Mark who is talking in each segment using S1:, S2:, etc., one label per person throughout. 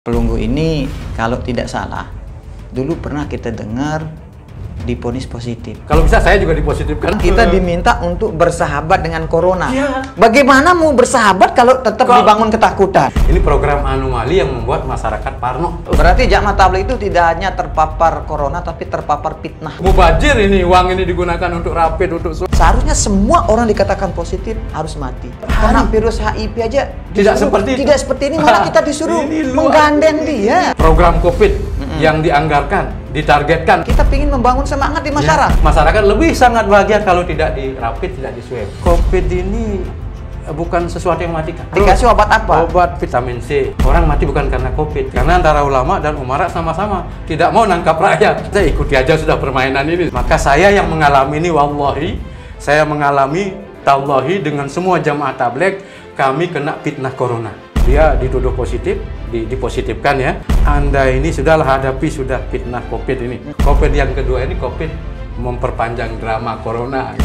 S1: Pelunggu ini kalau tidak salah, dulu pernah kita dengar divonis positif.
S2: Kalau bisa saya juga dipositifkan.
S1: Kita diminta untuk bersahabat dengan corona.
S2: Ya.
S1: Bagaimana mau bersahabat kalau tetap dibangun ketakutan?
S2: Ini program anomali yang membuat masyarakat parno.
S1: Berarti jamaah tabligh itu tidak hanya terpapar corona, tapi terpapar fitnah.
S2: Mubazir ini, uang ini digunakan untuk rapid, untuk
S1: Seharusnya semua orang dikatakan positif harus mati. Karena virus HIV aja
S2: tidak seperti
S1: ini, malah kita disuruh menggandeng dia.
S2: Program COVID yang dianggarkan, ditargetkan.
S1: Kita ingin membangun semangat di masyarakat.
S2: Ya, masyarakat lebih sangat bahagia kalau tidak di rapid, tidak di swab. COVID ini bukan sesuatu yang mematikan.
S1: Dikasih obat apa?
S2: Obat vitamin C. Orang mati bukan karena COVID. Karena antara ulama dan umarat sama-sama tidak mau nangkap rakyat. Saya ikuti aja sudah permainan ini. Maka saya yang mengalami ini, wallahi, saya mengalami tallahi dengan semua jamaah tabligh, kami kena fitnah corona. Dia dituduh positif, dipositifkan ya. Anda ini sudahlah hadapi sudah fitnah COVID ini. COVID yang kedua ini COVID memperpanjang drama corona.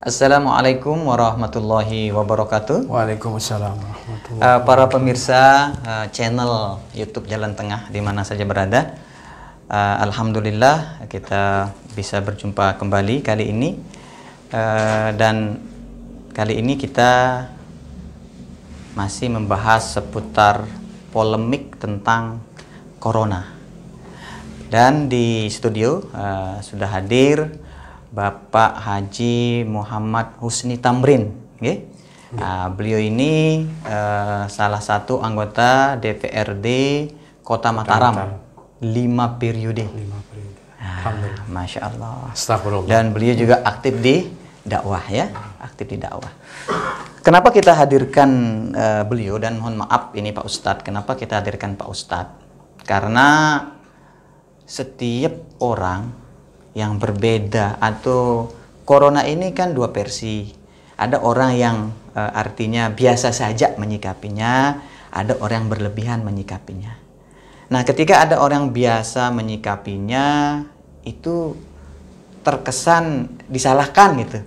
S1: Assalamualaikum warahmatullahi wabarakatuh.
S2: Waalaikumsalam warahmatullahi
S1: Para pemirsa channel YouTube Jalan Tengah di mana saja berada, alhamdulillah kita bisa berjumpa kembali kali ini, dan kali ini kita masih membahas seputar polemik tentang corona. Dan di studio sudah hadir Bapak Haji Muhammad Husni Tamrin, okay? Beliau ini salah satu anggota DPRD Kota Mataram 5 periode. Masya Allah.
S2: Astagfirullah.
S1: Dan beliau juga aktif di dakwah ya, aktif di dakwah. Kenapa kita hadirkan beliau, dan mohon maaf ini Pak Ustadz, kenapa kita hadirkan Pak Ustadz? Karena setiap orang yang berbeda, atau corona ini kan dua versi. Ada orang yang artinya biasa saja menyikapinya, ada orang yang berlebihan menyikapinya. Nah, ketika ada orang biasa menyikapinya, itu terkesan disalahkan gitu.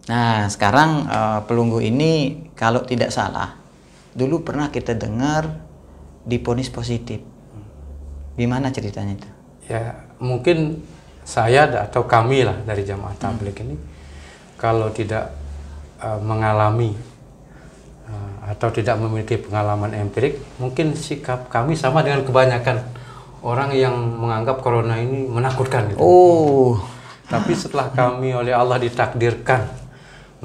S1: Nah, sekarang pelunggu ini kalau tidak salah, dulu pernah kita dengar divonis positif. Gimana ceritanya itu?
S2: Ya, mungkin saya atau kami lah dari jamaah tabligh ini kalau tidak mengalami atau tidak memiliki pengalaman empirik, mungkin sikap kami sama dengan kebanyakan orang yang menganggap corona ini menakutkan gitu.
S1: Oh.
S2: Tapi setelah kami oleh Allah ditakdirkan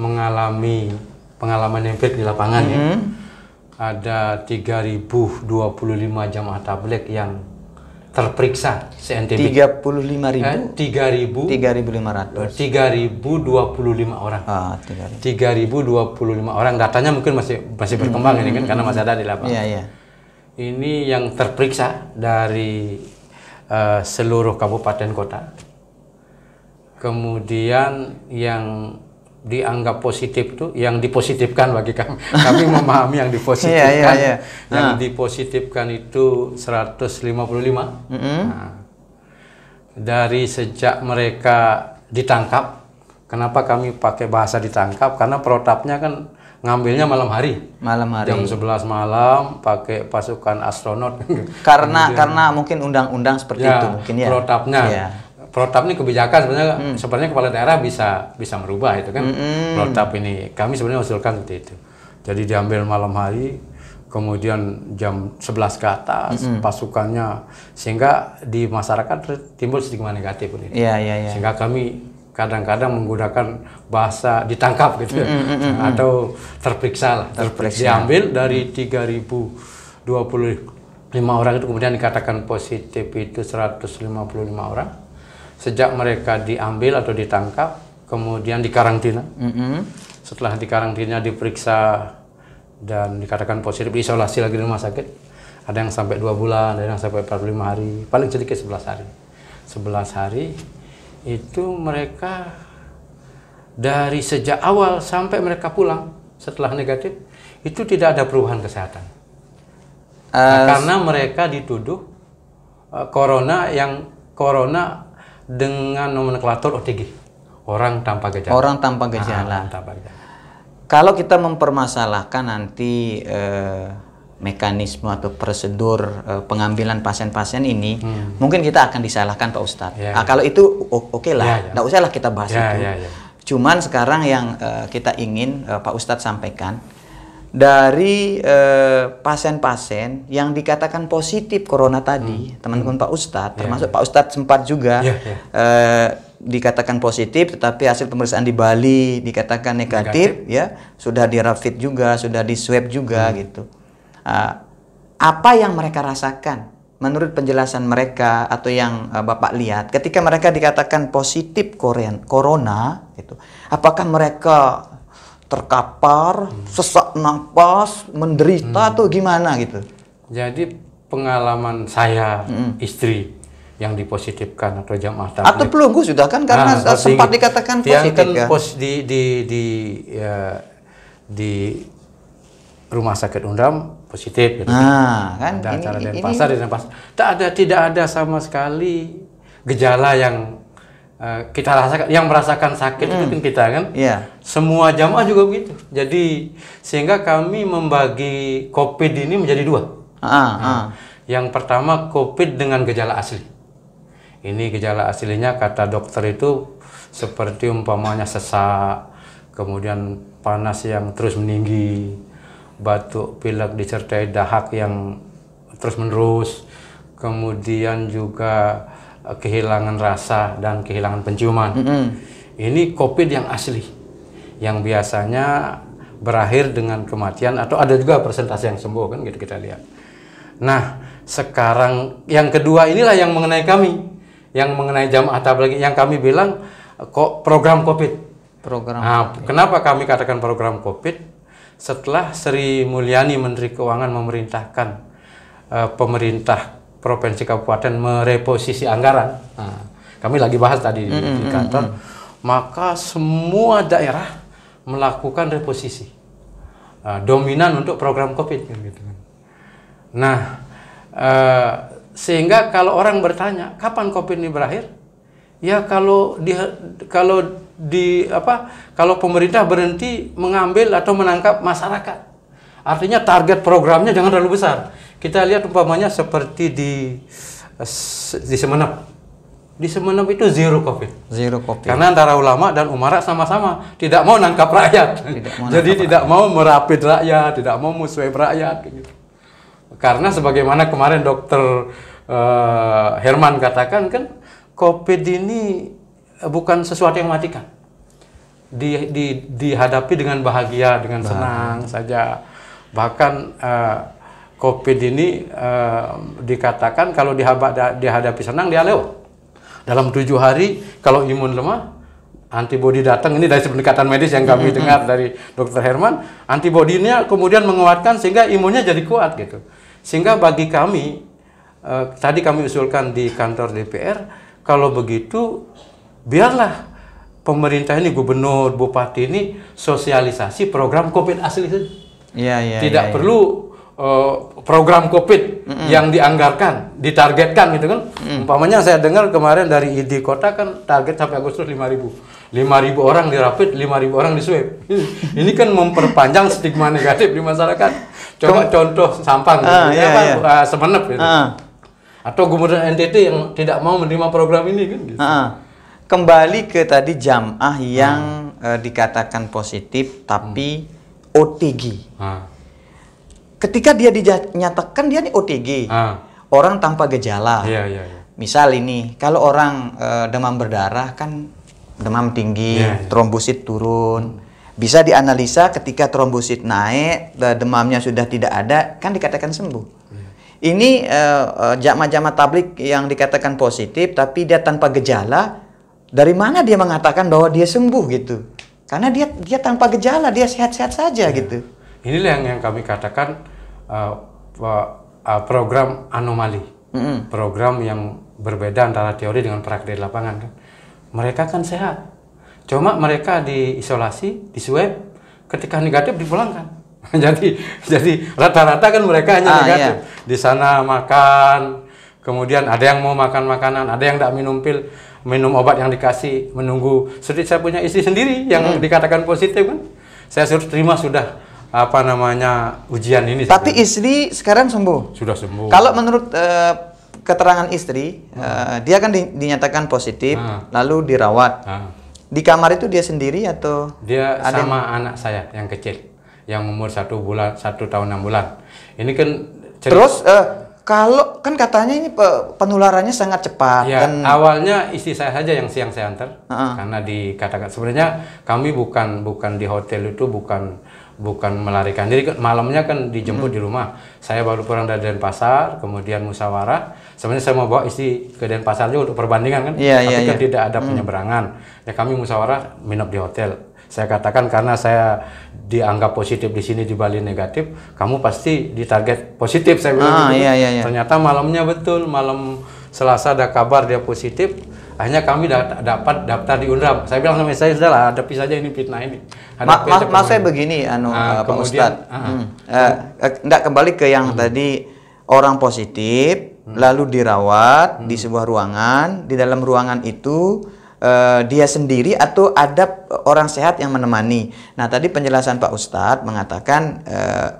S2: mengalami pengalaman empirik di lapangan ya, ada 3025 jamaah tabligh yang terperiksa se-NTB.
S1: 35.000? 3.500.
S2: 3.025 orang. 3.025 orang. Datanya mungkin masih berkembang ini kan, karena masih ada di lapangan.
S1: Iya, iya.
S2: Ini yang terperiksa dari seluruh kabupaten kota. Kemudian yang dianggap positif itu, yang dipositifkan bagi kami. Kami memahami yang dipositifkan. Yang dipositifkan itu 155. Nah, dari sejak mereka ditangkap, kenapa kami pakai bahasa ditangkap? Karena protapnya kan ngambilnya malam hari. Jam 11 malam pakai pasukan astronot.
S1: Karena mungkin undang-undang seperti itu mungkin ya.
S2: Protapnya. Ya. Protap ini kebijakan sebenarnya kepala daerah bisa merubah itu kan. Protap ini kami sebenarnya usulkan seperti itu. Jadi diambil malam hari, kemudian jam 11 ke atas pasukannya, sehingga di masyarakat timbul stigma negatif ini.
S1: Iya.
S2: Sehingga kami kadang-kadang menggunakan bahasa ditangkap gitu atau terperiksa lah. Diambil dari 3.025 orang itu, kemudian dikatakan positif itu 155 orang. Sejak mereka diambil atau ditangkap, kemudian dikarantina. Setelah dikarantina, diperiksa dan dikatakan positif, diisolasi lagi di rumah sakit. Ada yang sampai 2 bulan, ada yang sampai 45 hari, paling sedikit 11 hari. 11 hari itu mereka dari sejak awal sampai mereka pulang setelah negatif, itu tidak ada perubahan kesehatan. Karena mereka dituduh corona dengan nomenklatur OTG. orang tanpa gejala.
S1: Orang tanpa gejala.
S2: Tanpa gejala.
S1: Kalau kita mempermasalahkan nanti mekanisme atau prosedur pengambilan pasien-pasien ini, mungkin kita akan disalahkan Pak Ustadz. Kalau itu oke lah, nggak usah lah kita bahas itu. Cuman sekarang yang kita ingin Pak Ustadz sampaikan, dari pasien-pasien yang dikatakan positif corona tadi, teman-teman Pak Ustadz, termasuk Pak Ustadz sempat juga dikatakan positif, tetapi hasil pemeriksaan di Bali dikatakan negatif, ya sudah di rapid juga, sudah di swab juga gitu. Apa yang mereka rasakan menurut penjelasan mereka atau yang Bapak lihat ketika mereka dikatakan positif corona gitu, apakah mereka terkapar, sesak napas, menderita atau gimana gitu?
S2: Jadi pengalaman saya, istri yang dipositifkan atau jamaah tabligh
S1: atau pelunggu sudah kan karena sempat dikatakan positif kan?
S2: Di Rumah Sakit Undam positif gitu.
S1: Kan
S2: ada acara Denpasar di Denpasar. Tidak ada sama sekali gejala yang kita rasakan, yang merasakan sakit itu kan kita kan. Semua jamaah juga begitu. Jadi sehingga kami membagi COVID ini menjadi dua. Yang pertama COVID dengan gejala asli. Ini gejala aslinya kata dokter itu seperti umpamanya sesak, kemudian panas yang terus meninggi, batuk pilek disertai dahak yang terus-menerus, kemudian juga kehilangan rasa dan kehilangan penciuman. Ini COVID yang asli, yang biasanya berakhir dengan kematian atau ada juga persentase yang sembuh kan gitu kita lihat. Nah, sekarang yang kedua inilah yang mengenai kami, yang mengenai jamaah tabligh yang kami bilang kok program COVID. Kenapa kami katakan program COVID? Setelah Sri Mulyani Menteri Keuangan memerintahkan pemerintah provinsi kabupaten mereposisi anggaran, kami lagi bahas tadi di kantor, maka semua daerah melakukan reposisi dominan untuk program COVID gitu. Nah, sehingga kalau orang bertanya kapan COVID ini berakhir, ya kalau pemerintah berhenti mengambil atau menangkap masyarakat, artinya target programnya jangan terlalu besar. Kita lihat umpamanya seperti di Semenep. Di Semenep itu zero COVID. Karena antara ulama dan umara sama-sama tidak mau nangkap rakyat. Tidak mau merapid rakyat, tidak mau muswab rakyat. Gitu. Karena sebagaimana kemarin Dokter Herman katakan kan, COVID ini bukan sesuatu yang mematikan. Dihadapi dengan bahagia, dengan senang saja. Bahkan COVID ini dikatakan kalau dihadapi senang dia lewat. Dalam 7 hari kalau imun lemah, antibodi datang. Ini dari pendekatan medis yang kami dengar dari Dr. Herman, antibodinya kemudian menguatkan sehingga imunnya jadi kuat gitu. Sehingga bagi kami, tadi kami usulkan di kantor DPR, kalau begitu biarlah pemerintah ini, gubernur, bupati ini sosialisasi program COVID asli saja. Tidak perlu program COVID yang dianggarkan, ditargetkan gitu kan. Umpamanya saya dengar kemarin dari ID Kota kan target sampai Agustus 5.000 orang dirapid, 5.000 orang di swab. Ini kan memperpanjang stigma negatif di masyarakat. Coba contoh Sampang, Semenep gitu. Atau Gubernur NTT yang tidak mau menerima program ini kan gitu.
S1: Kembali ke tadi jamaah yang dikatakan positif tapi OTG. Ketika dia dinyatakan dia nih OTG, orang tanpa gejala. Misal ini, kalau orang demam berdarah kan demam tinggi, trombosit turun. Bisa dianalisa ketika trombosit naik, demamnya sudah tidak ada, kan dikatakan sembuh. Ini jamaah-jamaah tabligh yang dikatakan positif tapi dia tanpa gejala, dari mana dia mengatakan bahwa dia sembuh gitu? Karena dia tanpa gejala, dia sehat-sehat saja gitu.
S2: Inilah yang kami katakan program anomali, program yang berbeda antara teori dengan praktik di lapangan kan. Mereka kan sehat, cuma mereka diisolasi, diswab, ketika negatif dipulangkan. jadi rata-rata kan mereka hanya negatif. Di sana makan, kemudian ada yang mau makan makanan, ada yang tidak minum pil, minum obat yang dikasih, menunggu. Seperti saya punya istri sendiri yang dikatakan positif kan, saya suruh terima sudah apa namanya ujian ini.
S1: Tapi istri sekarang sembuh?
S2: Sudah sembuh.
S1: Kalau menurut keterangan istri, dia kan dinyatakan positif, lalu dirawat. Di kamar itu dia sendiri atau?
S2: Dia sama anak saya yang kecil, yang umur 1 tahun 6 bulan. Ini kan
S1: terus kalau kan katanya ini penularannya sangat cepat.
S2: Ya,
S1: dan
S2: awalnya istri saya saja yang siang saya antar, karena dikatakan sebenarnya kami bukan di hotel itu, bukan melarikan diri. Malamnya kan dijemput di rumah. Saya baru pulang dari Denpasar, kemudian musyawarah. Sebenarnya saya mau bawa istri ke Denpasar juga untuk perbandingan kan, tapi kan tidak ada penyeberangan. Ya kami musyawarah minap di hotel. Saya katakan karena saya dianggap positif di sini, di Bali negatif, kamu pasti ditarget positif, saya bilang gitu. Ternyata malamnya betul, malam Selasa ada kabar dia positif. Akhirnya kami dapat daftar di UNRWA. Saya bilang sama saya, sudahlah hadapi saja ini fitnah ini.
S1: Mas saya begini, Pak Ustadz, enggak kembali ke yang tadi orang positif, lalu dirawat di sebuah ruangan, di dalam ruangan itu dia sendiri atau ada orang sehat yang menemani. Nah tadi penjelasan Pak Ustadz mengatakan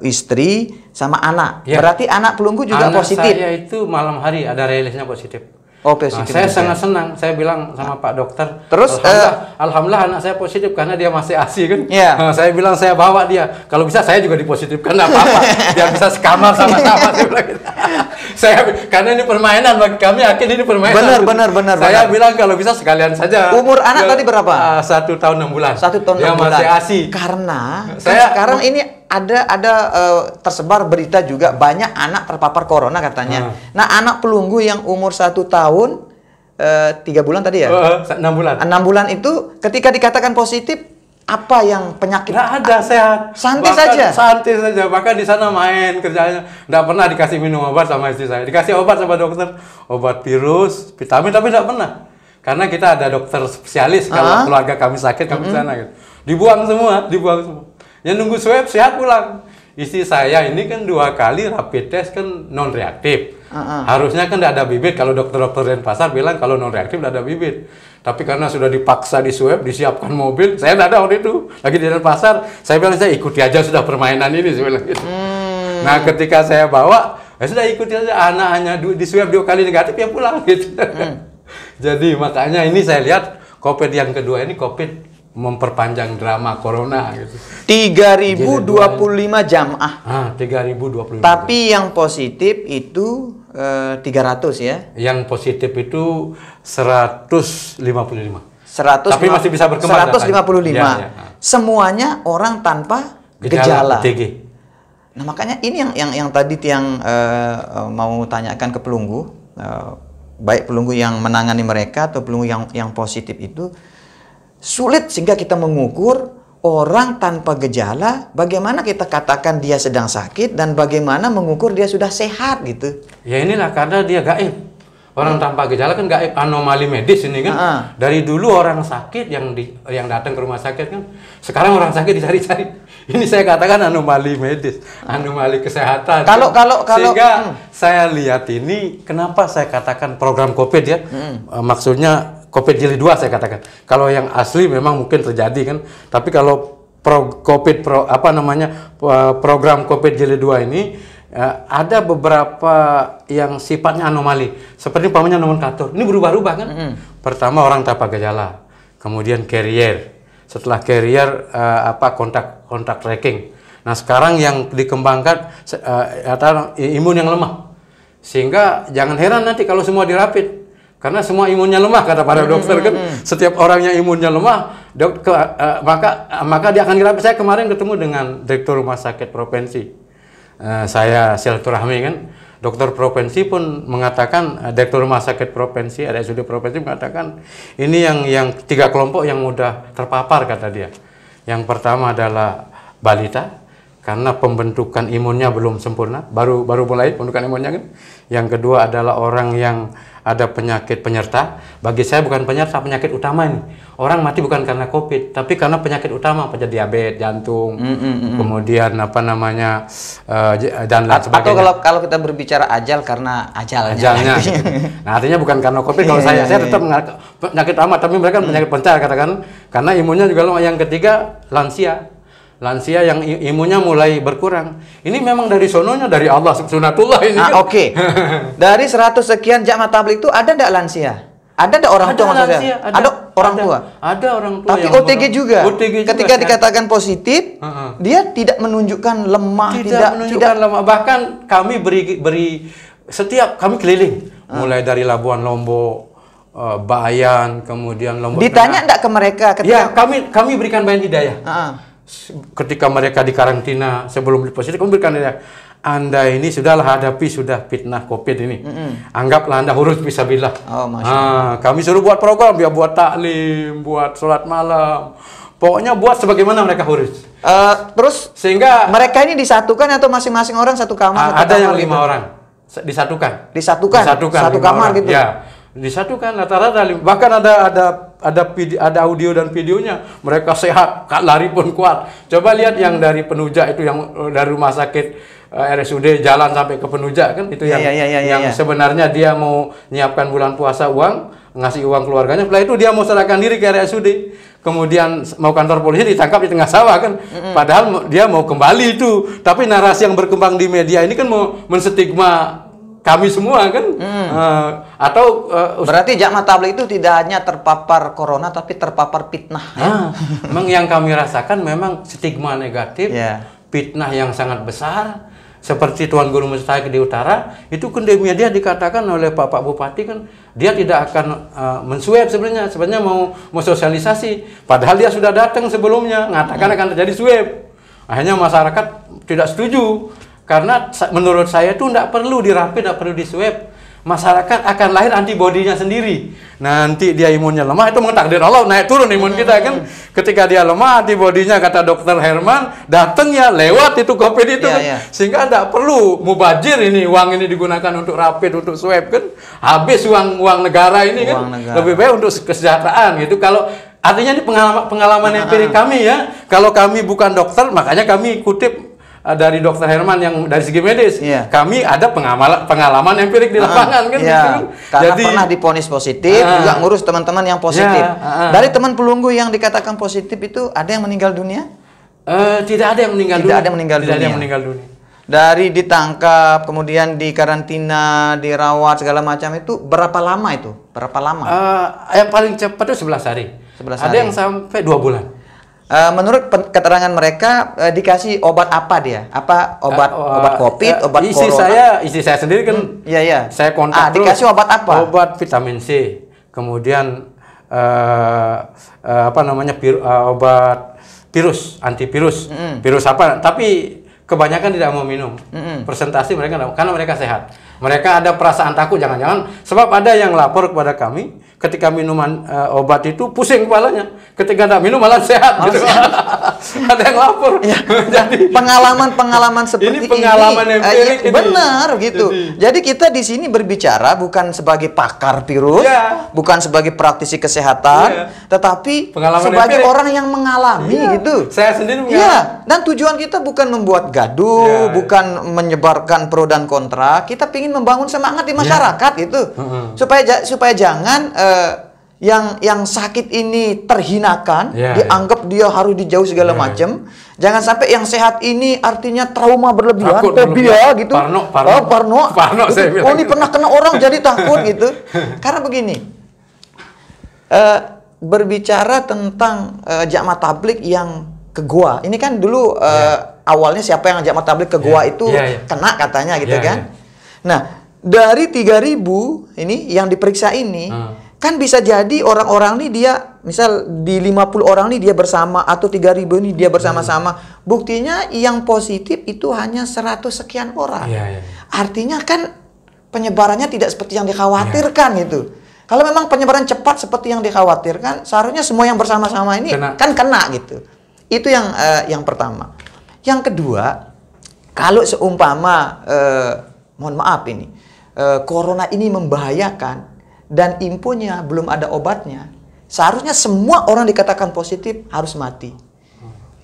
S1: istri sama anak. Ya. Berarti anak pelunggu juga positif.
S2: Anak saya itu malam hari ada rilisnya positif.
S1: Oh, positif.
S2: Saya sangat senang. Saya bilang sama Pak Dokter.
S1: Terus
S2: alhamdulillah anak saya positif karena dia masih ASI kan.
S1: Yeah.
S2: Saya bilang saya bawa dia. Kalau bisa saya juga dipositifkan, nggak apa-apa. Biar bisa sekamar sama-sama. Saya karena ini permainan bagi kami, yakin ini permainan.
S1: Benar.
S2: Saya bilang kalau bisa sekalian saja.
S1: Umur anak tadi berapa?
S2: 1 tahun 6 bulan.
S1: 1 tahun 6 bulan.
S2: Dia masih ASI.
S1: Karena sekarang ini ada tersebar berita juga banyak anak terpapar corona katanya. Nah anak pelunggu yang umur 1 tahun 3 bulan tadi ya?
S2: 6 bulan.
S1: 6 bulan itu ketika dikatakan positif, apa yang penyakit?
S2: Nggak ada, sehat.
S1: Santai saja.
S2: Santai saja. Bahkan di sana main kerjanya. Nggak pernah dikasih minum obat sama istri saya. Dikasih obat sama dokter, obat virus, vitamin, tapi nggak pernah. Karena kita ada dokter spesialis. Kalau keluarga kami sakit, kami ke sana gitu. Dibuang semua. Yang nunggu swab sehat pulang. Istri saya ini kan 2 kali rapid test kan non reaktif. Harusnya kan tidak ada bibit. Kalau dokter-dokter Denpasar bilang kalau non reaktif tidak ada bibit. Tapi karena sudah dipaksa di swab, disiapkan mobil, saya tidak ada waktu itu. Lagi di Denpasar, saya bilang saya ikuti aja sudah permainan ini, saya bilang gitu. Nah ketika saya bawa, sudah ikuti aja. Anak hanya di swab 2 kali negatif ya pulang gitu. Jadi makanya ini saya lihat COVID yang kedua ini COVID memperpanjang drama corona gitu.
S1: 3025 jamaah.
S2: 3025.
S1: Tapi yang positif itu 300 ya.
S2: Yang positif itu 155. Tapi masih bisa berkembang.
S1: 155. Ya. Semuanya orang tanpa gejala.
S2: OTG.
S1: Nah, makanya ini yang tadi yang mau tanyakan ke pelunggu, baik pelunggu yang menangani mereka atau pelunggu yang positif itu sulit sehingga kita mengukur orang tanpa gejala, bagaimana kita katakan dia sedang sakit dan bagaimana mengukur dia sudah sehat gitu.
S2: Ya inilah karena dia gaib. Orang tanpa gejala kan gaib, anomali medis ini kan. Dari dulu orang sakit yang datang ke rumah sakit kan, sekarang orang sakit dicari-cari. Ini saya katakan anomali medis, anomali kesehatan. Sehingga saya lihat ini, kenapa saya katakan program COVID ya, maksudnya COVID jilid 2 saya katakan. Kalau yang asli memang mungkin terjadi kan, tapi kalau program COVID jilid 2 ini ada beberapa yang sifatnya anomali, seperti umpamanya nomenklatur. Ini berubah-ubah kan. Pertama orang tanpa gejala, kemudian carrier. Setelah carrier kontak tracking. Nah, sekarang yang dikembangkan imun yang lemah. Sehingga jangan heran nanti kalau semua dirapid. Karena semua imunnya lemah, kata para dokter kan. Setiap orang yang imunnya lemah, maka dia akan dirapid. Saya kemarin ketemu dengan Direktur Rumah Sakit Provinsi. Saya silaturahmi kan. Dokter Provinsi pun mengatakan, Direktur Rumah Sakit Provinsi, RSUD Provinsi mengatakan, ini yang 3 kelompok yang mudah terpapar, kata dia. Yang pertama adalah balita, karena pembentukan imunnya belum sempurna, baru mulai pembentukan imunnya kan. Yang kedua adalah orang yang ada penyakit penyerta. Bagi saya bukan penyerta, penyakit utama ini. Orang mati bukan karena COVID, tapi karena penyakit utama, penyakit diabetes, jantung, kemudian apa namanya dan lain sebagainya.
S1: Atau kalau kita berbicara ajal karena ajalnya.
S2: Gitu. Nah, artinya bukan karena COVID. Kalau saya tetap penyakit utama, tapi mereka penyakit penyerta katakan, karena imunnya juga lemah. Yang ketiga lansia yang imunnya mulai berkurang. Ini memang dari sononya, dari Allah, sunatullah ini.
S1: Oke. Dari 100 sekian jamaah tabligh itu ada enggak lansia? Ada enggak orang tua maksudnya? Ada orang tua.
S2: Ada orang tua.
S1: Tapi OTG juga. Ketika dikatakan positif, dia tidak menunjukkan lemah,
S2: tidak lemah. Bahkan kami beri setiap kami keliling, mulai dari Labuan Lombok, Bayan, kemudian Lombok.
S1: Ditanya enggak ke mereka
S2: ketika kami berikan bayan hidayah. Ketika mereka di karantina sebelum positif, kami berikan hidayah. Anda ini sudah fitnah COVID ini. Anggaplah Anda huruf fisabilillah. Kami suruh buat program, dia buat taklim, buat sholat malam. Pokoknya buat sebagaimana mereka huruf.
S1: Terus sehingga mereka ini disatukan atau masing-masing orang satu kamar?
S2: Ada yang 5 orang disatukan.
S1: Satu kamar gitu.
S2: Ya. Disatukan rata-rata, bahkan ada audio dan videonya, mereka sehat, lari pun kuat. Coba lihat yang dari Penuja itu, yang dari rumah sakit RSUD jalan sampai ke Penuja kan, itu yang sebenarnya dia mau nyiapkan bulan puasa ngasih uang keluarganya, setelah itu dia mau serahkan diri ke RSUD, kemudian mau kantor polisi, ditangkap di tengah sawah kan, padahal dia mau kembali itu. Tapi narasi yang berkembang di media ini kan mau menstigma kami semua kan,
S1: berarti jamaah tabligh itu tidak hanya terpapar corona tapi terpapar fitnah.
S2: Memang yang kami rasakan memang stigma negatif, fitnah yang sangat besar. Seperti Tuan Guru Mustahik di utara itu kan di media dikatakan oleh Pak Bupati kan, dia tidak akan menswab sebenarnya mau sosialisasi, padahal dia sudah datang sebelumnya mengatakan akan terjadi swab. Akhirnya masyarakat tidak setuju. Karena menurut saya itu tidak perlu dirapid, tidak perlu diswab. Masyarakat akan lahir antibodinya sendiri. Nanti dia imunnya lemah, itu takdir Allah, naik turun imun kita kan. Ketika dia lemah, antibodinya kata Dokter Herman datang ya lewat itu COVID itu kan. Sehingga tidak perlu mubazir ini, uang ini digunakan untuk rapid, untuk swab kan. Habis uang negara ini kan. Lebih baik untuk kesejahteraan gitu. Kalau artinya ini pengalaman empirik kami ya. Kalau kami bukan dokter, makanya kami kutip dari Dokter Herman yang dari segi medis, kami ada pengalaman empirik di lapangan kan, gitu.
S1: Karena pernah diponis positif, juga ngurus teman-teman yang positif. Dari teman Pelunggu yang dikatakan positif itu ada yang meninggal dunia?
S2: Tidak ada yang meninggal dunia. Tidak ada yang meninggal dunia.
S1: Dari ditangkap, kemudian di karantina, dirawat segala macam itu berapa lama itu? Berapa lama?
S2: Yang paling cepat itu 11 hari. 11 hari. Ada yang sampai 2 bulan.
S1: Menurut keterangan mereka dikasih obat apa dia? Apa obat COVID, obat corona?
S2: Istri saya sendiri kan. Saya kontak terus.
S1: Dikasih obat apa?
S2: Obat vitamin C. Kemudian obat virus, antivirus. Virus apa? Tapi kebanyakan tidak mau minum. Persentase mereka tidak, karena mereka sehat. Mereka ada perasaan takut, jangan-jangan sebab ada yang lapor kepada kami ketika minuman obat itu pusing kepalanya, ketika tidak minum malah sehat gitu. Ada yang lapor.
S1: Jadi pengalaman seperti
S2: ini pengalaman empirik ini.
S1: Benar gitu. Jadi kita di sini berbicara bukan sebagai pakar virus, bukan sebagai praktisi kesehatan, tetapi sebagai orang yang mengalami gitu.
S2: Saya sendiri mengalami.
S1: Dan tujuan kita bukan membuat gaduh, bukan menyebarkan pro dan kontra. Kita ingin membangun semangat di masyarakat itu, supaya jangan yang sakit ini terhinakan, dianggap dia harus dijauh segala macam. Jangan sampai yang sehat ini artinya trauma berlebihan, fobia gitu. Parno. Oh, ini pernah kena orang jadi takut gitu. Karena begini, berbicara tentang jamaah tabligh yang ke gua, ini kan dulu awalnya siapa yang jamaah tabligh ke gua itu kena katanya gitu kan. Nah, dari 3.000 ini yang diperiksa ini, kan bisa jadi orang-orang ini dia, misal di 50 orang ini dia bersama, atau 3.000 ini dia bersama-sama. Buktinya yang positif itu hanya 100 sekian orang. Artinya kan penyebarannya tidak seperti yang dikhawatirkan gitu. Kalau memang penyebaran cepat seperti yang dikhawatirkan, seharusnya semua yang bersama-sama ini kan kena gitu. Itu yang pertama. Yang kedua, kalau seumpama, mohon maaf ini, corona ini membahayakan dan infonya belum ada obatnya, seharusnya semua orang dikatakan positif harus mati.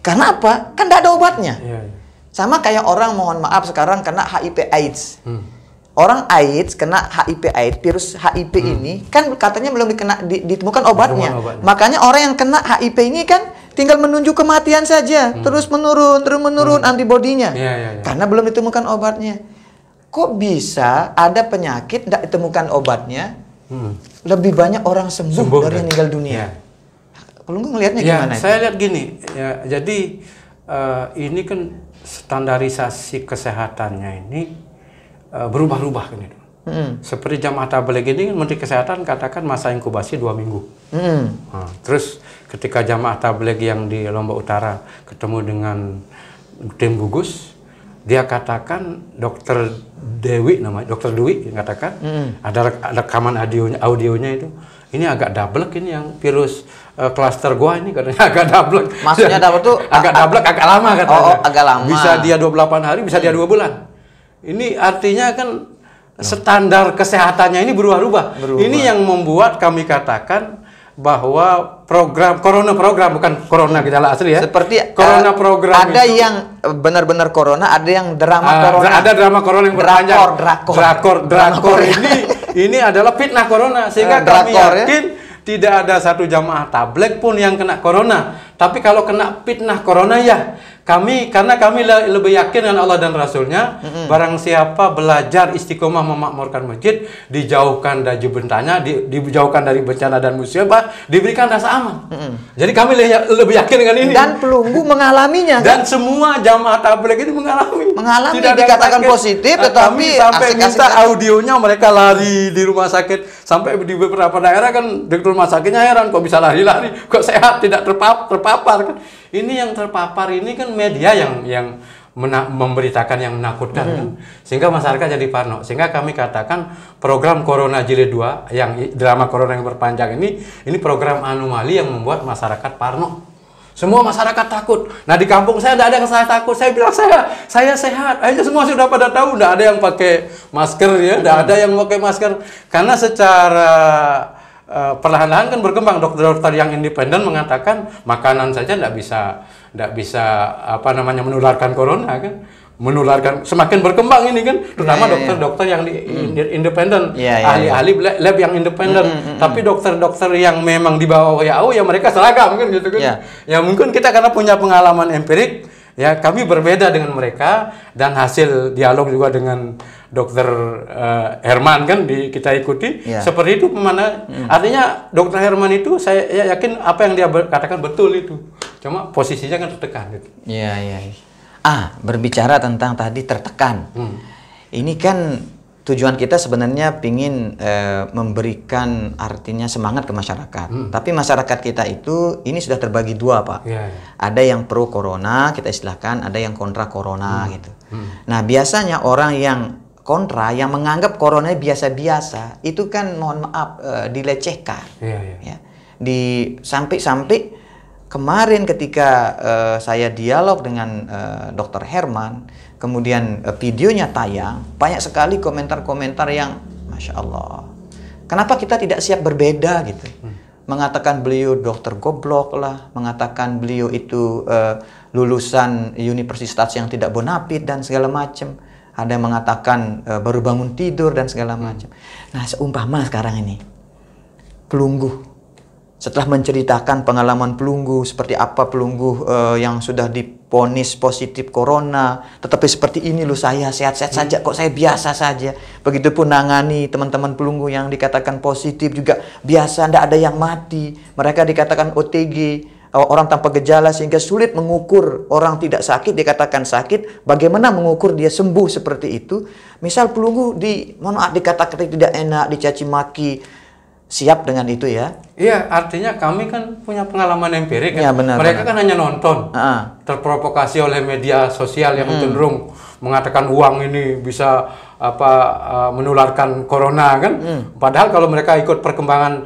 S1: Karena apa? Kan tidak ada obatnya. Sama kayak orang, mohon maaf, sekarang kena HIV AIDS. Orang AIDS kena HIV AIDS, virus HIV ini kan katanya belum ditemukan obatnya. Makanya orang yang kena HIV ini kan tinggal menunggu kematian saja, terus menurun antibodinya. Karena belum ditemukan obatnya. Kok bisa ada penyakit tidak ditemukan obatnya, lebih banyak orang sembuh dari yang meninggal dunia? Pelunggu ngelihatnya gimana?
S2: Saya lihat gini, ya, jadi ini kan standarisasi kesehatannya ini berubah-ubah kan itu. Seperti jamaah tabligh ini, Menteri Kesehatan katakan masa inkubasi 2 minggu. Nah, terus ketika jamaah tabligh yang di Lombok Utara ketemu dengan tim gugus, dia katakan Dokter Dewi namanya, Dokter Dewi yang katakan ada rekaman audionya itu. Ini agak double ini yang virus klaster gua ini katanya agak double.
S1: Maksudnya double tuh
S2: agak double, agak lama katanya.
S1: Oh, agak lama.
S2: Bisa dia 28 hari, bisa dia 2 bulan. Ini artinya kan standar kesehatannya ini berubah-ubah. Ini yang membuat kami katakan bahwa corona program, bukan corona gejala asli ya.
S1: Seperti
S2: corona program
S1: ada itu, yang benar-benar corona, ada yang drama corona.
S2: Ada drama corona yang berpanjang. Drakor ini adalah fitnah corona, sehingga kami yakin tidak ada satu jamaah tabligh pun yang kena corona. Tapi kalau kena fitnah corona ya karena kami lebih yakin dengan Allah dan Rasulnya, barang siapa belajar istiqomah memakmurkan masjid, dijauhkan dari bencana, dijauhkan dari bencana dan musibah, diberikan rasa aman. Jadi kami lebih yakin dengan ini.
S1: Dan pelunggu mengalaminya.
S2: Dan semua jamaah tabligh itu mengalami.
S1: Tidak dikatakan positif, tetapi
S2: sampai minta audionya, mereka lari di rumah sakit. Sampai di beberapa daerah kan dokter rumah sakitnya heran, kok bisa lari-lari, kok sehat, tidak terpapar kan. Ini yang terpapar ini kan media yang memberitakan yang menakutkan kan, sehingga masyarakat jadi parno. Sehingga kami katakan program Corona Jilid 2 yang drama corona yang berpanjang ini program anomali yang membuat masyarakat parno. Semua masyarakat takut. Nah, di kampung saya tidak ada yang saya takut. Saya bilang saya sehat. Akhirnya semua sudah pada tahu, tidak ada yang pakai masker ya, tidak ada yang pakai masker karena secara perlahan-lahan kan berkembang. Dokter-dokter yang independen mengatakan makanan saja tidak bisa menularkan corona kan, menularkan. Semakin berkembang ini kan, terutama dokter-dokter yang independen, ahli-ahli lab yang independen. Tapi dokter-dokter yang memang di bawah WHO ya mereka seragam kan gitu kan. Ya mungkin kita karena punya pengalaman empirik, ya kami berbeda dengan mereka, dan hasil dialog juga dengan Dokter Herman kan kita ikuti seperti itu. Artinya Dokter Herman itu saya yakin apa yang dia katakan betul itu, cuma posisinya kan tertekan gitu.
S1: Berbicara tentang tadi tertekan, ini kan tujuan kita sebenarnya ingin memberikan artinya semangat ke masyarakat. Tapi masyarakat kita itu ini sudah terbagi dua, Pak. Ada yang pro corona, kita istilahkan, ada yang kontra corona gitu. Nah, biasanya orang yang kontra, yang menganggap corona biasa-biasa, itu kan mohon maaf dilecehkan. Ya. Sampai kemarin ketika saya dialog dengan Dokter Herman, kemudian videonya tayang, banyak sekali komentar-komentar yang Masya Allah. Kenapa kita tidak siap berbeda gitu? Mengatakan beliau dokter goblok lah, mengatakan beliau itu lulusan universitas yang tidak bonafit dan segala macam. Ada yang mengatakan baru bangun tidur dan segala macam. Nah, seumpama sekarang ini pelunggu, setelah menceritakan pengalaman pelunggu, seperti apa pelunggu yang sudah diponis positif corona, tetapi seperti ini loh, saya sehat-sehat saja, kok saya biasa saja. Begitupun nangani teman-teman pelunggu yang dikatakan positif juga biasa, tidak ada yang mati. Mereka dikatakan OTG, orang tanpa gejala, sehingga sulit mengukur orang tidak sakit, dikatakan sakit. Bagaimana mengukur dia sembuh seperti itu? Misal pelunggu dikatakan tidak enak, dicaci maki, siap dengan itu ya?
S2: Iya, artinya kami kan punya pengalaman empirik kan.
S1: Ya, benar,
S2: mereka kan hanya nonton, terprovokasi oleh media sosial yang cenderung mengatakan uang ini bisa menularkan corona kan. Padahal kalau mereka ikut perkembangan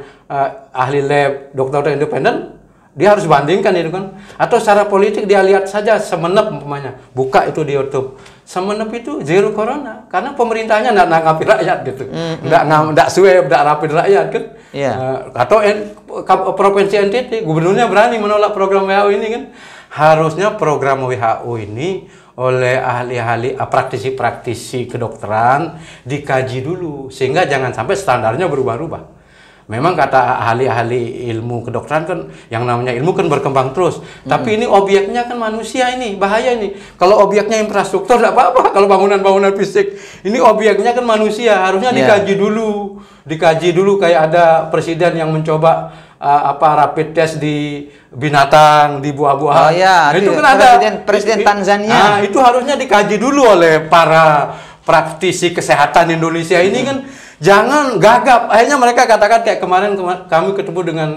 S2: ahli lab, dokter independen, Dia harus bandingkan itu kan. Atau secara politik dia lihat saja Semenep umpamanya. Buka itu di YouTube. Semenep itu zero corona karena pemerintahnya nggak nanggapi rakyat gitu. Nggak swab, nggak rapid rakyat kan. Atau provinsi NTT, gubernurnya berani menolak program WHO ini kan. Harusnya program WHO ini oleh ahli-ahli praktisi-praktisi kedokteran dikaji dulu sehingga jangan sampai standarnya berubah-ubah. Memang kata ahli-ahli ilmu kedokteran kan yang namanya ilmu kan berkembang terus. Tapi ini obyeknya kan manusia ini, bahaya ini. Kalau obyeknya infrastruktur tidak apa-apa, kalau bangunan-bangunan fisik. Ini obyeknya kan manusia, harusnya dikaji dulu. Dikaji dulu kayak ada presiden yang mencoba rapid test di binatang, di buah-buahan. Itu kan ada presiden Tanzania. Nah, itu harusnya dikaji dulu oleh para praktisi kesehatan Indonesia ini kan. Jangan gagap. Akhirnya mereka katakan kayak kemarin kami ketemu dengan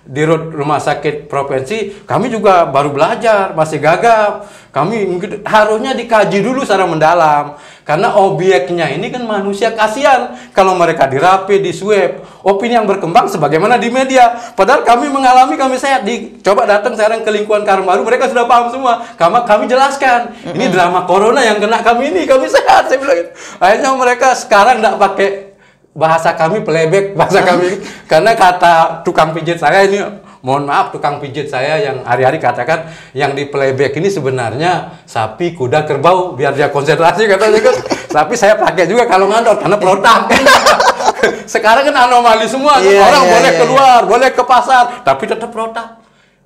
S2: Dirut Rumah Sakit Provinsi, kami juga baru belajar, masih gagap. Kami mungkin harusnya dikaji dulu secara mendalam. Karena obyeknya ini kan manusia, kasihan kalau mereka dirapi, di swab. Opini yang berkembang sebagaimana di media. Padahal kami mengalami, kami sehat. Coba datang sekarang ke lingkungan Karangbaru, mereka sudah paham semua. Kami jelaskan, ini drama corona yang kena kami ini, kami sehat. Saya bilang gitu. Akhirnya mereka sekarang tidak pakai bahasa kami playback, bahasa kami karena kata tukang pijit saya ini, mohon maaf tukang pijit saya yang hari-hari katakan yang di playback ini sebenarnya sapi, kuda, kerbau biar dia konsentrasi katanya kan. Tapi saya pakai juga kalau ngantor karena protap. Sekarang kan anomali semua, orang boleh keluar, boleh ke pasar, tapi tetap protap.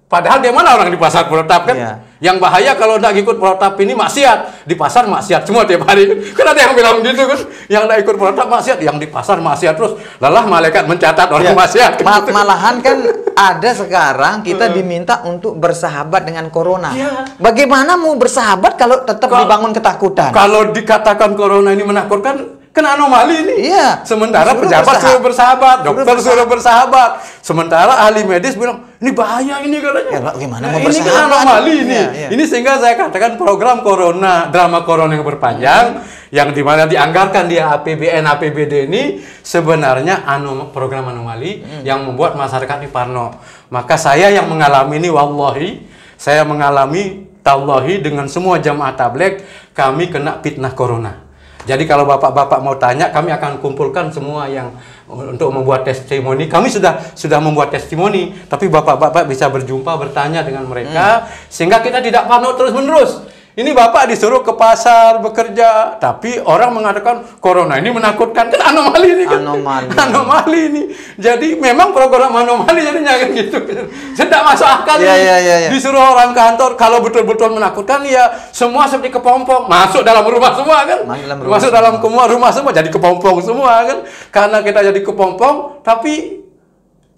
S2: Padahal di mana orang di pasar protap kan? Yang bahaya kalau tidak ikut protap ini maksiat. Di pasar maksiat semua tiap hari. Kan ada yang bilang gitu kan? Yang tidak ikut protap maksiat, yang di pasar maksiat terus. Lelah malaikat mencatat orang maksiat.
S1: Malahan kan ada sekarang kita diminta untuk bersahabat dengan corona. Bagaimana mau bersahabat kalau tetap dibangun ketakutan?
S2: Kalau dikatakan corona ini menakutkan, kan anomali ini. Sementara pejabat suruh bersahabat, dokter suruh bersahabat. Sementara ahli medis bilang, ini bahaya ini katanya.
S1: Gimana mau
S2: ini kan anomali ini. Ini sehingga saya katakan program corona, drama corona yang berpanjang, yang dimana dianggarkan di APBN, APBD ini sebenarnya program anomali yang membuat masyarakat ini parno. Maka saya yang mengalami ini, wallahi, saya mengalami tallahi dengan semua jamaah tabligh, kami kena fitnah corona. Jadi kalau bapak-bapak mau tanya, kami akan kumpulkan semua yang untuk membuat testimoni. Kami sudah membuat testimoni, tapi bapak-bapak bisa berjumpa, bertanya dengan mereka, sehingga kita tidak parno terus-menerus. Ini bapak disuruh ke pasar bekerja, tapi orang mengatakan corona ini menakutkan, kan anomali ini kan? Anomali ini. Jadi memang program anomali jadinya kan gitu. Tidak masuk akal ini. Disuruh orang kantor, kalau betul-betul menakutkan ya semua seperti kepompong, masuk dalam rumah semua kan? Masuk dalam rumah semua, jadi kepompong semua kan? Karena kita jadi kepompong, tapi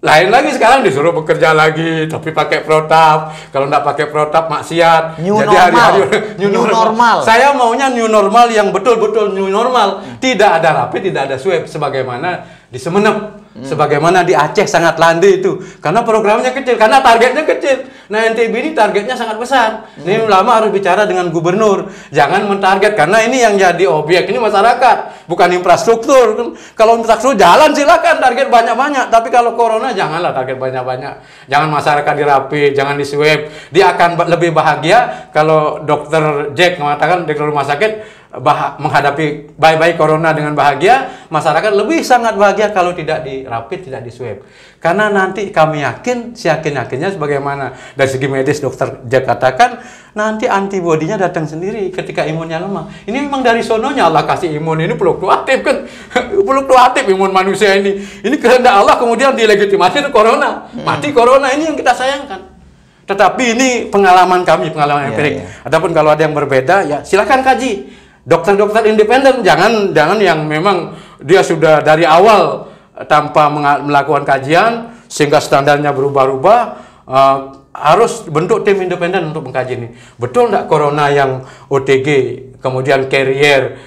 S2: lain lagi sekarang disuruh bekerja lagi, tapi pakai protap. Kalau nggak pakai protap maksiat. Jadi hari-hari new normal. Saya maunya new normal yang betul-betul new normal. Tidak ada rapid, tidak ada swab, sebagaimana di Semenep, sebagaimana di Aceh sangat landai itu. Karena programnya kecil, karena targetnya kecil. Nah NTB ini targetnya sangat besar. Ini lama harus bicara dengan gubernur. Jangan mentarget, karena ini yang jadi objek ini masyarakat, bukan infrastruktur. Kalau infrastruktur jalan silakan target banyak-banyak, tapi kalau corona janganlah target banyak-banyak. Jangan masyarakat dirapi, jangan di swab. Dia akan lebih bahagia kalau dokter Jack mengatakan, dokter rumah sakit menghadapi bye-bye corona dengan bahagia. Masyarakat lebih sangat bahagia kalau tidak di rapid, tidak di swab. Karena nanti kami yakin, seyakin-yakinnya sebagaimana dari segi medis dokter Jack katakan, nanti antibodinya datang sendiri ketika imunnya lemah. Ini memang dari sononya Allah kasih imun ini fluktuatif kan. Fluktuatif imun manusia ini. Ini kehendak Allah, kemudian dilegitimasi itu corona. Mati corona, ini yang kita sayangkan. Tetapi ini pengalaman kami, pengalaman empirik. Adapun kalau ada yang berbeda, ya silakan kaji. Dokter-dokter independen, jangan yang memang dia sudah dari awal tanpa melakukan kajian sehingga standarnya berubah-ubah, harus bentuk tim independen untuk mengkaji ini. Betul nggak corona yang OTG, kemudian carrier,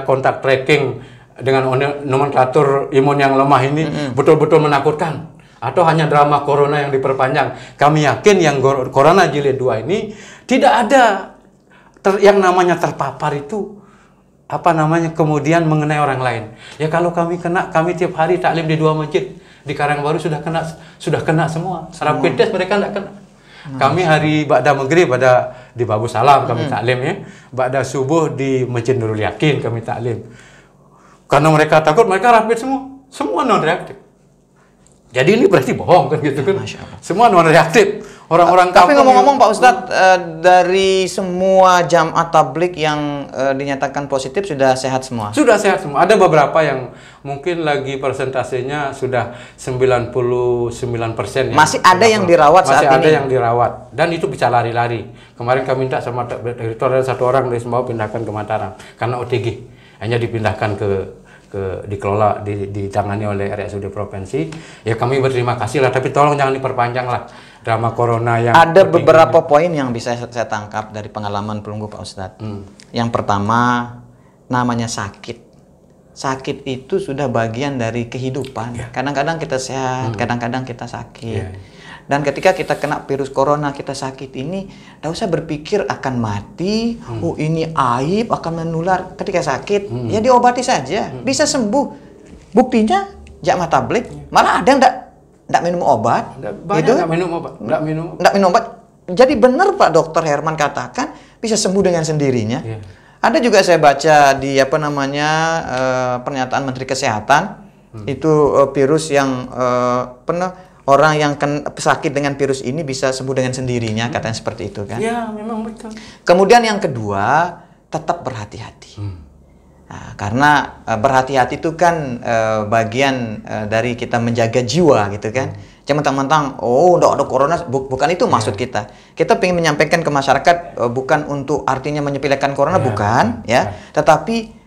S2: kontak tracking dengan nomenklatur imun yang lemah ini betul-betul menakutkan? Atau hanya drama corona yang diperpanjang? Kami yakin yang corona jilid 2 ini tidak ada yang namanya terpapar itu kemudian mengenai orang lain. Ya kalau kami kena, kami tiap hari taklim di 2 masjid. di Karangbaru sudah kena semua. Rapid test mereka tidak kena. Kami hari Ba'da Maghrib di Babu Salam kami taklim ya. Ba'da subuh di Masjid Nurul Yakin kami taklim. Karena mereka takut, mereka rapid semua non reaktif. Jadi ini berarti bohong kan gitu kan? Semua non reaktif. Orang-orang
S1: Tapi ngomong-ngomong Pak Ustadz, dari semua jamaah tabligh yang dinyatakan positif sudah sehat semua?
S2: Sudah sehat semua. Ada beberapa yang mungkin lagi persentasenya sudah 99%.
S1: Masih ada yang dirawat saat ini?
S2: Masih ada yang dirawat. Dan itu bisa lari-lari. Kemarin kami minta sama direktur, ada satu orang dari Sumbawa pindahkan ke Mataram. Karena OTG. Hanya dipindahkan dikelola, ditangani oleh RSUD Provinsi. Ya kami berterima kasih lah. Tapi tolong jangan diperpanjang lah. Drama corona yang
S1: ada beberapa poin yang bisa saya tangkap dari pengalaman pelunggu Pak Ustadz. Yang pertama, namanya sakit. Sakit itu sudah bagian dari kehidupan. Kadang-kadang kita sehat, kadang-kadang kita sakit. Dan ketika kita kena virus corona, kita sakit ini, tidak usah berpikir akan mati, oh ini aib, akan menular. Ketika sakit, ya diobati saja, bisa sembuh. Buktinya, jamaah tabligh, malah ada yang tidak minum obat.
S2: Banyak tidak minum obat.
S1: Tidak minum obat. Jadi benar Pak Dr. Herman katakan, bisa sembuh dengan sendirinya. Ada juga saya baca di pernyataan Menteri Kesehatan, itu virus yang orang yang sakit dengan virus ini bisa sembuh dengan sendirinya, katanya seperti itu kan?
S2: Ya, memang betul.
S1: Kemudian yang kedua, tetap berhati-hati. Nah, karena berhati-hati itu kan bagian dari kita menjaga jiwa gitu kan. Jangan mentang-mentang, oh udah ada corona, bukan itu maksud kita. Kita ingin menyampaikan ke masyarakat bukan untuk artinya menyepelekan corona, bukan ya. Tetapi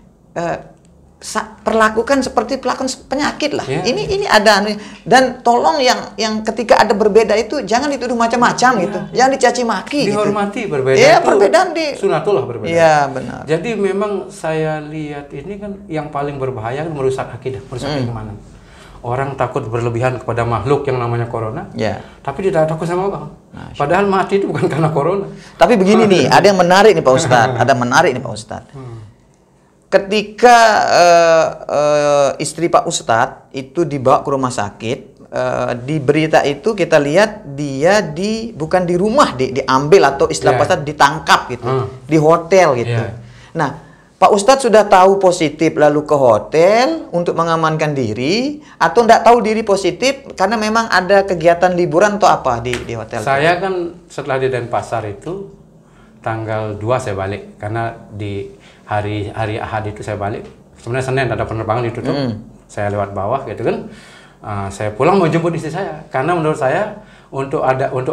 S1: perlakukan seperti perlakuan penyakit lah. Ini ada, dan tolong yang ketika ada berbeda itu jangan dituduh macam-macam gitu. Jangan dicaci maki.
S2: Dihormati
S1: gitu.
S2: Berbeda.
S1: Iya, perbedaan di
S2: sunatullah berbeda.
S1: Iya, benar.
S2: Jadi memang saya lihat ini kan yang paling berbahaya merusak akidah, merusak keimanan. Orang takut berlebihan kepada makhluk yang namanya corona. Tapi tidak takut sama Allah. Padahal mati itu bukan karena corona. Tapi
S1: begini nih, ada yang menarik nih Pak Ustadz. Ada menarik nih Pak Ustadz. Ketika istri Pak Ustadz itu dibawa ke rumah sakit, di berita itu kita lihat dia bukan di rumah, diambil atau istilah Pak Ustadz ditangkap gitu, di hotel gitu. Nah, Pak Ustadz sudah tahu positif lalu ke hotel untuk mengamankan diri, atau tidak tahu diri positif karena memang ada kegiatan liburan atau apa di hotel?
S2: Saya kan setelah di Denpasar itu tanggal 2 saya balik, karena di hari Ahad itu saya balik. Sebenarnya Senin ada penerbangan ditutup. Saya lewat bawah gitu kan. Saya pulang mau jemput istri saya, karena menurut saya untuk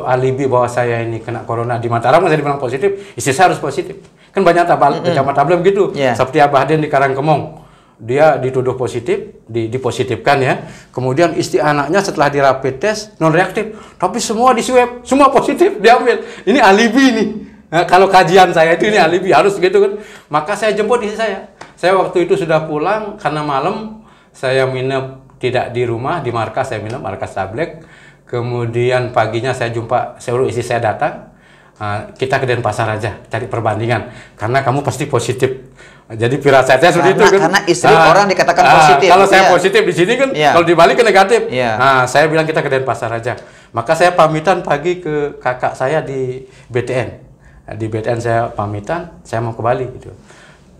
S2: alibi bahwa saya ini kena corona di Mataram saya dibilang positif, istri saya harus positif. Kan banyak jamaah tabligh gitu. Seperti Abah Hadin di Karangkemong. Dia dituduh positif, dipositifkan ya. Kemudian istri anaknya setelah di rapid test non reaktif, tapi semua di swab, semua positif, diambil. Ini alibi nih. Nah, kalau kajian saya itu ini alibi, harus gitu kan. Maka saya jemput istri saya. Saya waktu itu sudah pulang karena malam saya minum tidak di rumah, di markas saya minum, markas tabligh. Kemudian paginya saya suruh istri saya datang. Kita ke Denpasar aja cari perbandingan karena kamu pasti positif. Jadi firasatnya seperti itu kan.
S1: Karena istri orang dikatakan positif.
S2: Kalau saya positif di sini kan, kalau dibalik ke negatif. Nah, saya bilang kita ke Denpasar aja. Maka saya pamitan pagi ke kakak saya di BTN. Di BTN saya pamitan, saya mau ke Bali gitu.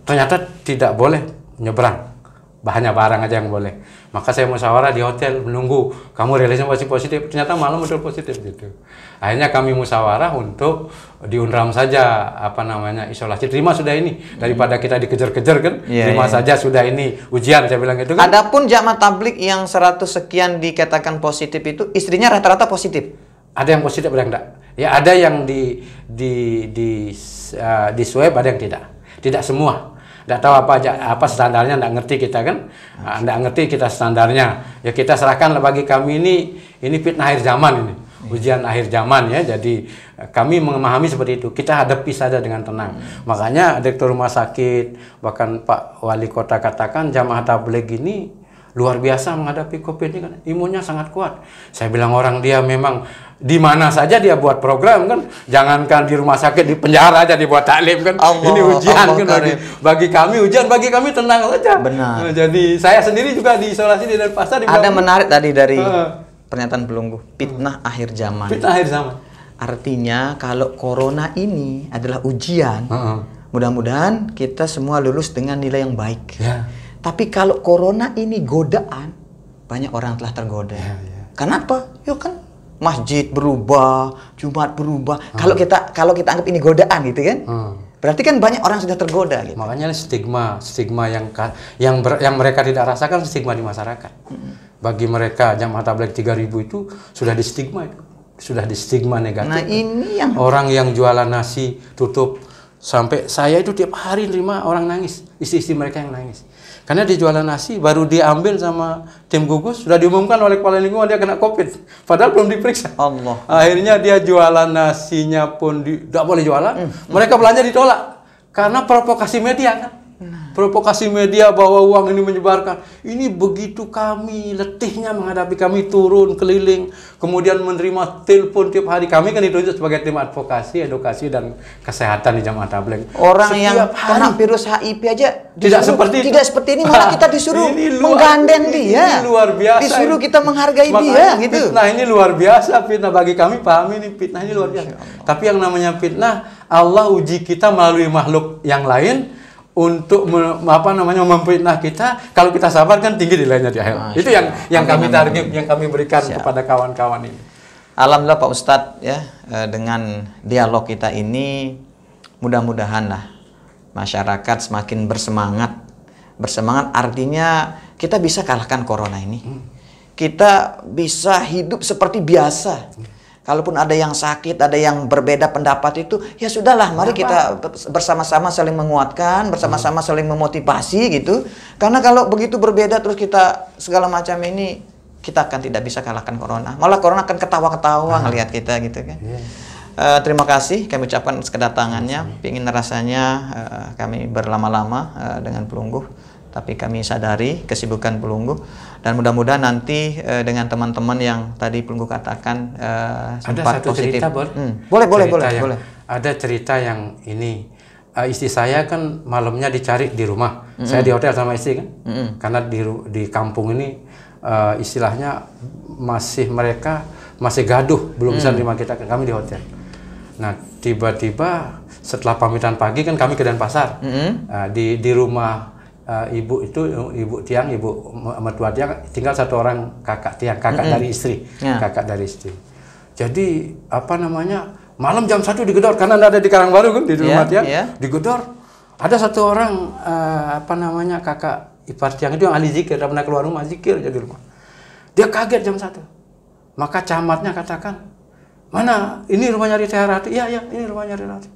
S2: Ternyata tidak boleh nyebrang, hanya barang aja yang boleh. Maka saya musyawarah di hotel menunggu kamu rilisnya masih positif. Ternyata malam betul positif gitu. Akhirnya kami musyawarah untuk di Unram saja isolasi. Terima sudah ini daripada kita dikejar-kejar kan. Terima saja sudah ini ujian, saya bilang gitu kan.
S1: Adapun jamaah tabligh yang 100 sekian dikatakan positif itu istrinya rata-rata positif.
S2: Ada yang positif, ada yang enggak. Ya ada yang di swab, ada yang tidak. Tidak semua. Tidak tahu apa standarnya, tidak ngerti kita kan. Tidak ngerti kita standarnya. Ya kita serahkan bagi kami ini fitnah akhir zaman ini. Ujian akhir zaman ya. Jadi kami memahami seperti itu. Kita hadapi saja dengan tenang. Makanya Direktur Rumah Sakit, bahkan Pak Wali Kota katakan jamaah tabligh ini luar biasa menghadapi COVID ini kan. Imunnya sangat kuat. Saya bilang orang dia memang di mana saja dia buat program kan, jangankan di rumah sakit, di penjara aja dibuat taklim kan. Ini ujian kan bagi kami, ujian bagi kami, tenang saja.
S1: Benar.
S2: Nah, jadi saya sendiri juga diisolasi di Denpasar.
S1: Ada menarik tadi dari pernyataan Pelunggu, fitnah akhir zaman.
S2: Fitnah akhir zaman.
S1: Artinya kalau corona ini adalah ujian, mudah-mudahan kita semua lulus dengan nilai yang baik.
S2: Ya.
S1: Tapi kalau corona ini godaan, banyak orang telah tergoda.
S2: Ya.
S1: Kenapa? Ya kan masjid berubah, Jumat berubah. Kalau kita anggap ini godaan gitu kan, berarti kan banyak orang sudah tergoda. Gitu.
S2: Makanya stigma yang mereka tidak rasakan, stigma di masyarakat. Bagi mereka jamaah tabligh 3.000 itu sudah di stigma, sudah di stigma negatif.
S1: Nah ini yang
S2: orang yang jualan nasi tutup, sampai saya itu tiap hari nerima orang nangis, istri-istri mereka yang nangis. Karena dia jualan nasi, baru diambil sama tim gugus, sudah diumumkan oleh kepala lingkungan dia kena COVID. Padahal belum diperiksa.
S1: Allah.
S2: Akhirnya dia jualan nasinya pun tidak boleh jualan. Mereka belanja ditolak. Karena provokasi media kan. Provokasi media bahwa uang ini menyebarkan. Ini begitu kami letihnya menghadapi, kami turun keliling, kemudian menerima telepon tiap hari. Kami kan ditunjuk sebagai tim advokasi, edukasi dan kesehatan di jamaah tabligh.
S1: Orang yang kena virus HIV aja
S2: tidak seperti
S1: ini, malah kita disuruh menggandeng dia.
S2: Ini luar biasa.
S1: Disuruh kita menghargai dia gitu.
S2: Fitnah ini luar biasa, fitnah bagi kami pahami ini fitnah ini luar biasa. Tapi yang namanya fitnah, Allah uji kita melalui makhluk yang lain untuk memfitnah kita. Kalau kita sabar kan tinggi nilainya di akhirat. Itu yang kami target, yang kami berikan kepada kawan-kawan ini.
S1: Alhamdulillah Pak Ustadz ya, dengan dialog kita ini mudah-mudahan lah masyarakat semakin bersemangat. Bersemangat artinya kita bisa kalahkan corona ini. Kita bisa hidup seperti biasa. Kalaupun ada yang sakit, ada yang berbeda pendapat itu, ya sudahlah, mari kita bersama-sama saling menguatkan, bersama-sama saling memotivasi gitu. Karena kalau begitu berbeda terus kita segala macam ini, kita akan tidak bisa kalahkan corona. Malah corona akan ketawa-ketawa ngelihat kita gitu kan. Terima kasih kami ucapkan kedatangannya. Pingin rasanya kami berlama-lama dengan Pelunggu. Tapi kami sadari kesibukan Pelunggu, dan mudah-mudahan nanti dengan teman-teman yang tadi Pelunggu katakan sempat
S2: satu
S1: positif.
S2: Cerita, boleh. Ada cerita yang ini, istri saya kan malamnya dicari di rumah. Saya di hotel sama istri kan, karena di kampung ini istilahnya mereka masih gaduh, belum bisa terima kita. Kami di hotel. Nah tiba-tiba setelah pamitan pagi kan kami ke Denpasar, di rumah. Ibu mertua Tiang tinggal satu orang kakak Tiang, kakak dari istri, kakak dari istri. Jadi malam jam 1 digedor karena ada di Karangbaru kan di rumah Tiang, digedor. Ada satu orang kakak ipar Tiang itu yang ahli zikir, tidak pernah keluar rumah zikir aja di rumah. Dia kaget jam 1. Maka camatnya katakan, mana ini rumahnya Rita Rati? Iya, ini rumahnya Rita Rati.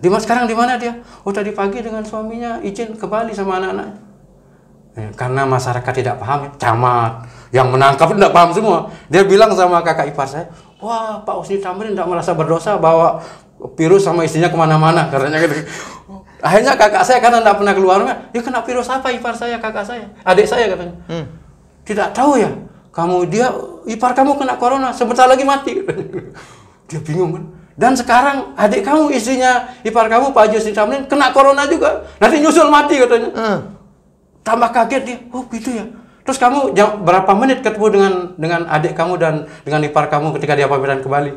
S2: Sekarang di mana dia? Oh tadi pagi dengan suaminya izin ke Bali sama anak-anaknya. Karena masyarakat tidak paham, camat yang menangkap tidak paham semua. Dia bilang sama kakak ipar saya, wah Pak Husni Tamrin tidak merasa berdosa bawa virus sama istrinya kemana-mana, katanya gitu. Akhirnya kakak saya karena tidak pernah keluar rumah, ya kena virus apa ipar saya, kakak saya, adik saya katanya. Tidak tahu ya, ipar kamu kena corona, sebentar lagi mati. Dia bingung kan. Dan sekarang adik kamu, istrinya ipar kamu, Pak Husni Tamrin, kena corona juga. Nanti nyusul mati katanya. Tambah kaget dia. Oh gitu ya. Terus kamu berapa menit ketemu dengan adik kamu dan dengan ipar kamu ketika dia pamitan ke Bali?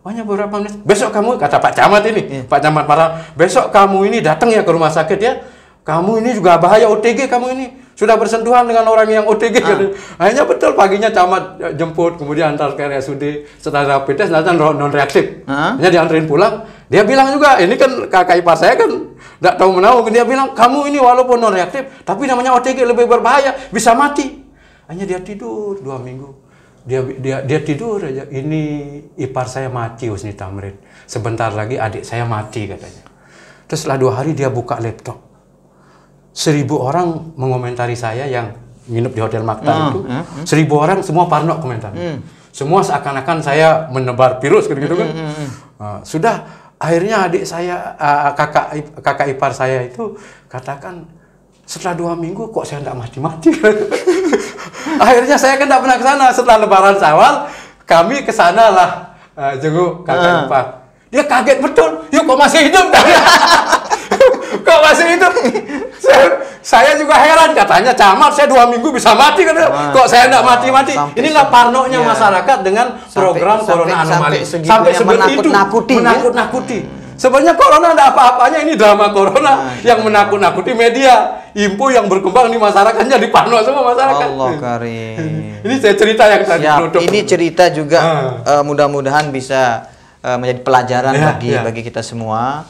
S2: Hanya beberapa menit. Besok kamu, kata Pak Camat ini, Pak Camat marah, besok kamu ini datang ya ke rumah sakit ya. Kamu ini juga bahaya OTG kamu ini. Sudah bersentuhan dengan orang yang OTG. Akhirnya betul paginya camat jemput, kemudian antar ke RSUD, setelah rapid test ternyata non reaktif. Hanya dianterin pulang. Dia bilang juga, ini kan kakak ipar saya kan tidak tahu menahu. Dia bilang, kamu ini walaupun non reaktif, tapi namanya OTG lebih berbahaya, bisa mati. Hanya dia tidur 2 minggu. Dia tidur aja. Ini ipar saya mati, Husni Tamrin. Sebentar lagi adik saya mati katanya. Terus setelah 2 hari dia buka laptop. 1000 orang mengomentari saya yang nginep di Hotel Makta itu. 1000 orang semua parno komentar. Semua seakan-akan saya menebar virus gitu kan. Sudah akhirnya adik saya, kakak ipar saya itu katakan, setelah 2 minggu kok saya tidak mati-mati. Akhirnya saya kan tidak pernah ke sana. Setelah Lebaran Syawal kami ke sana lah jenguk kakak ipar. Dia kaget betul. Yuk kok masih hidup? Kok masih hidup? Saya juga heran, katanya camat saya 2 minggu bisa mati kan? Kok saya enggak mati-mati? Inilah parnonya masyarakat dengan program corona anomali. Sampai seperti itu menakut-nakuti. Sebenarnya corona ada apa-apanya, ini drama corona yang menakut-nakuti media. Info yang berkembang di masyarakatnya di parno semua masyarakat.
S1: Allah karim.
S2: Ini saya cerita yang tadi.
S1: Ini cerita juga mudah-mudahan bisa menjadi pelajaran bagi kita semua.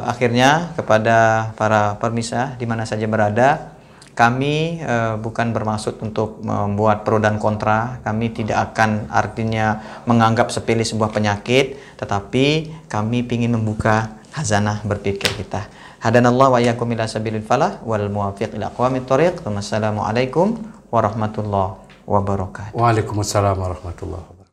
S1: Akhirnya kepada para pemirsa di mana saja berada, kami bukan bermaksud untuk membuat pro dan kontra. Kami tidak akan artinya menganggap sepele sebuah penyakit, tetapi kami ingin membuka khazanah berpikir kita. Hadanallahu wa iyyakum ila sabilil falah wal muwaffiq ila aqwamit thoriq. Wassalamualaikum warahmatullahi wabarakatuh.
S2: Waalaikumsalam warahmatullahi wabarakatuh.